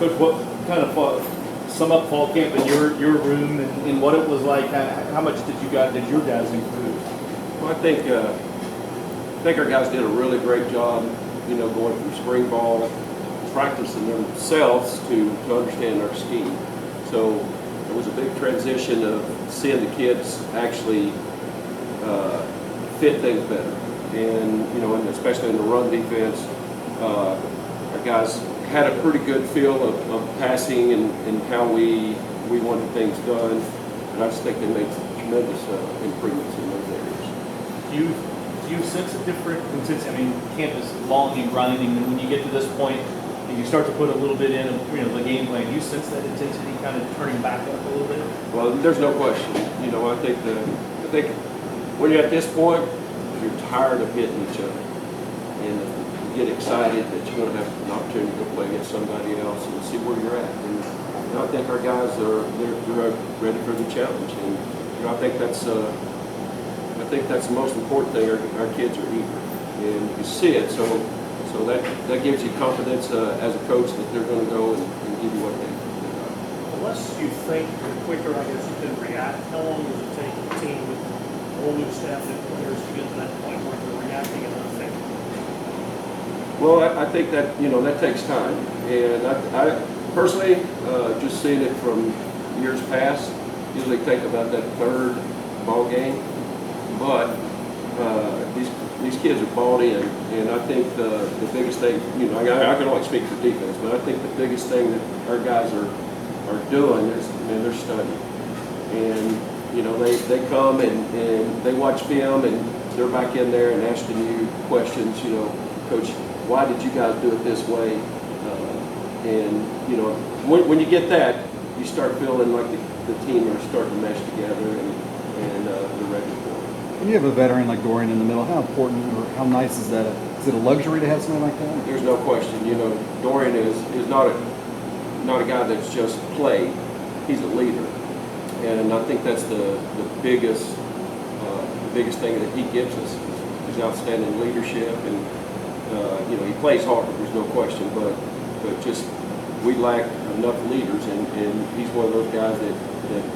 Coach, what kind of sum up fall camp in your room and what it was like? How much did your guys improve? Well, I think our guys did a really great job, going from spring ball, practicing themselves to understand our scheme. So it was a big transition of seeing the kids actually fit things better. And, and especially in the run defense, our guys had a pretty good feel of passing and how we wanted things done. And I just think they made tremendous improvements in those areas. Do you sense a different, since, camp is long and grinding, and when you get to this point, and you start to put a little bit in, the game plan, do you sense that intensity kind of turning back up a little bit? Well, there's no question. I think when you're at this point, you're tired of hitting each other, and you get excited that you're going to have an opportunity to go play against somebody else and see where you're at. And I think our guys they're ready for the challenge, and I think that's the most important thing. Our kids are eager, and you see it. So that gives you confidence as a coach that they're going to go and give you what they need. Unless you think the quicker, I guess, you can react, how long does it take a team with all new staff and players to get to that point where they're reacting and not thinking? Well, I think that that takes time, and I personally just seeing it from years past, usually take about that third ball game, but these kids are bought in, and I think the biggest thing, I can only speak for defense, but I think the biggest thing that our guys are doing is, they're studying. And, they come and they watch film, and they're back in there and asking you questions, Coach, why did you guys do it this way? And, when you get that, you start feeling like the team are starting to mesh together and they're ready for it. When you have a veteran like Dorian in the middle, how important or how nice is that? Is it a luxury to have somebody like that? There's no question. Dorian is not a guy that's just played. He's a leader, and I think that's the biggest thing that he gives us is outstanding leadership, and he plays hard. There's no question, but just we lack enough leaders, and he's one of those guys that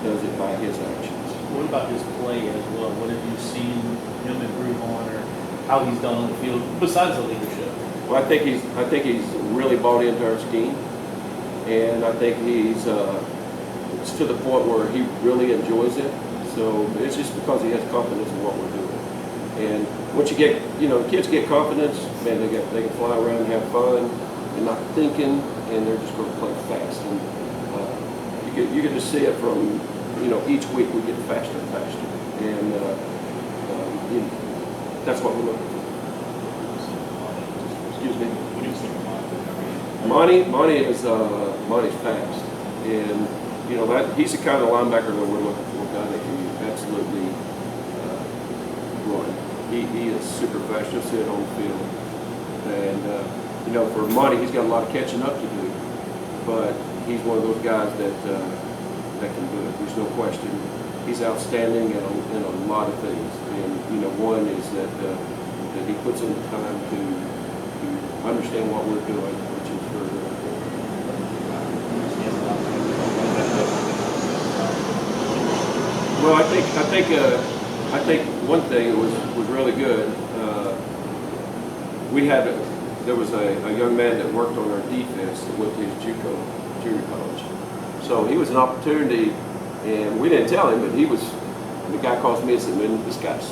does it by his actions. What about his play as well? What have you seen him improve on, or how he's done on the field besides the leadership? Well, I think he's really bought into our scheme, and I think it's to the point where he really enjoys it. So it's just because he has confidence in what we're doing. And once you get, kids get confidence, man, they can fly around and have fun. They're not thinking, and they're just going to play fast. And you can just see it from. Each week we get faster and faster, and that's what we're looking for. Excuse me. What do you think of Monty's fast, and he's the kind of linebacker that we're looking for, a guy that can absolutely run. He is super fast. You'll see it on the field, and for Monty, he's got a lot of catching up to do, but he's one of those guys that can do it. There's no question. He's outstanding in a lot of things, and one is that he puts in the time to understand what we're doing, which is very important. Well, I think one thing that was really good. There was a young man that worked on our defense that went to his JUCO, junior college. So he was an opportunity, and we didn't tell him, but the guy calls me and said, man, this guy's,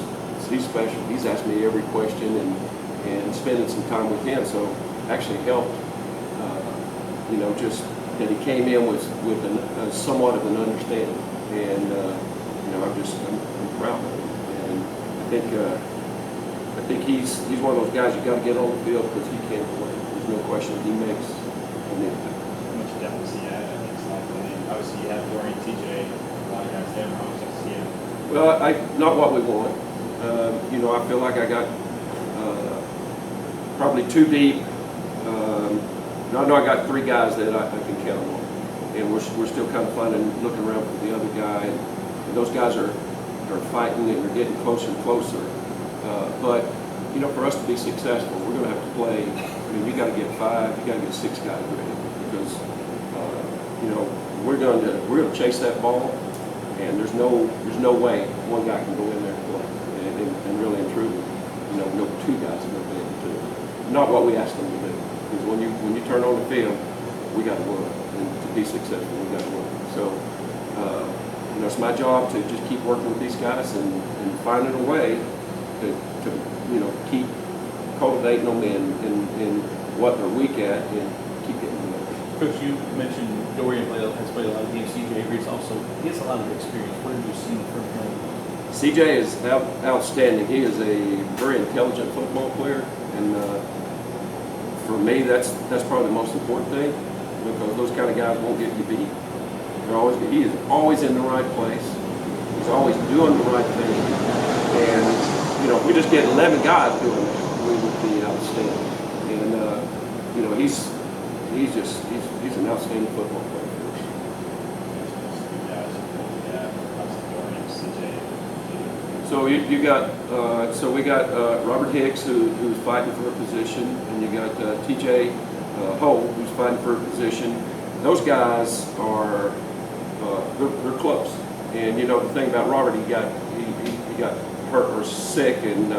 he's special. He's asked me every question and spending some time with him. So actually helped, just that he came in with somewhat of an understanding. And, I'm proud of him. And I think he's one of those guys you got to get on the field because he can't play. There's no question he makes an impact. How much depth does he add? Obviously, you have Dorian, TJ, a lot of guys there. How much does he add? Well, not what we want. I feel like I got probably too deep. I know I got three guys that I can count on, and we're still kind of looking around for the other guy. And those guys are fighting and they're getting closer and closer. But for us to be successful, we're going to have to play. You got to get 5, you got to get 6 guys ready because we're gonna chase that ball, and there's no way one guy can go in there and play, and really and truly, no two guys are gonna be able to. Not what we asked them to do, because when you turn on the field, we got to work, and to be successful, we got to work. So, it's my job to just keep working with these guys and finding a way to keep cultivating them in what they're weak at and keep getting them better. Coach, you mentioned Dorian has played a lot of games. CJ Reed's also, he has a lot of experience. What have you seen from him? CJ is outstanding. He is a very intelligent football player, and for me, that's probably the most important thing, because those kind of guys won't get you beat. He is always in the right place. He's always doing the right thing, and if we just get 11 guys doing that, we would be outstanding. And he's an outstanding football player. So you got we got Robert Hicks who's fighting for a position, and you got TJ Hull who's fighting for a position. Those guys are they're close. And the thing about Robert, he got hurt or sick and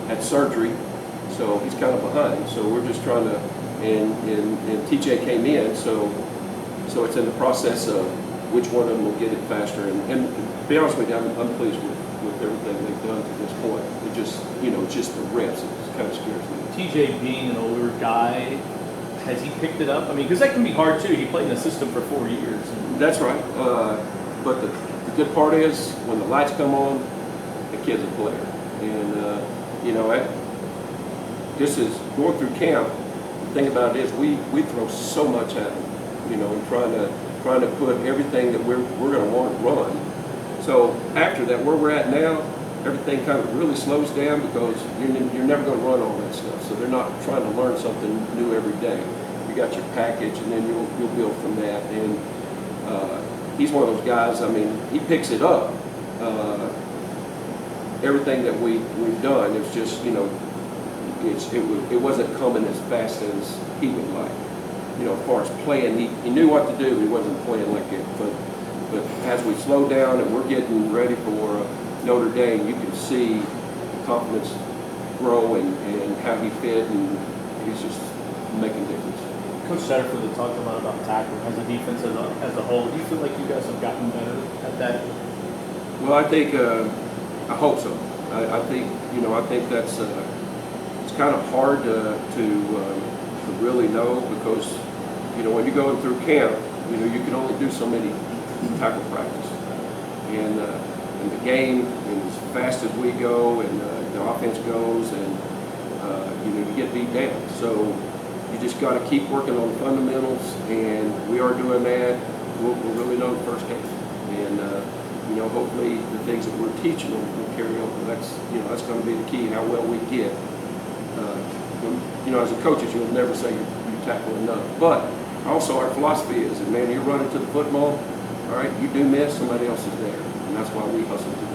had surgery, so he's kind of behind. So we're just trying to, and TJ came in, so it's in the process of which one of them will get it faster. And to be honest with you, I'm pleased with everything they've done to this point. It just, just the reps, it kind of scares me. TJ being an older guy, has he picked it up? I mean, because that can be hard too. He played in the system for 4 years. That's right. But the good part is when the lights come on, the kid's a player. And, this is going through camp. The thing about it is we throw so much at him, and trying to put everything that we're going to want to run. So after that, where we're at now, everything kind of really slows down, because you're never going to run all that stuff. So they're not trying to learn something new every day. You got your package, and then you'll build from that. And he's one of those guys. I mean, he picks it up. Everything that we've done, it's just it wasn't coming as fast as he would like. As far as playing, he knew what to do. He wasn't playing like it, but as we slow down and we're getting ready for Notre Dame, you can see confidence grow and how he fit, and he's just making a difference. Coach Satterfield talked a lot about tackling as a defense as a whole. Do you feel like you guys have gotten better at that? Well, I think I hope so. I think that's it's kind of hard to really know, because when you're going through camp, you can only do so many tackle practice, and the game, and as fast as we go and the offense goes, and you get beat down. So you just got to keep working on the fundamentals, and we are doing that. We'll really know the first game, and hopefully the things that we're teaching will carry over. That's going to be the key, how well we get. As a coach, you'll never say you tackle enough, but also our philosophy is that, man, you're running to the football, all right, you do miss, somebody else is there, and that's why we hustle to do.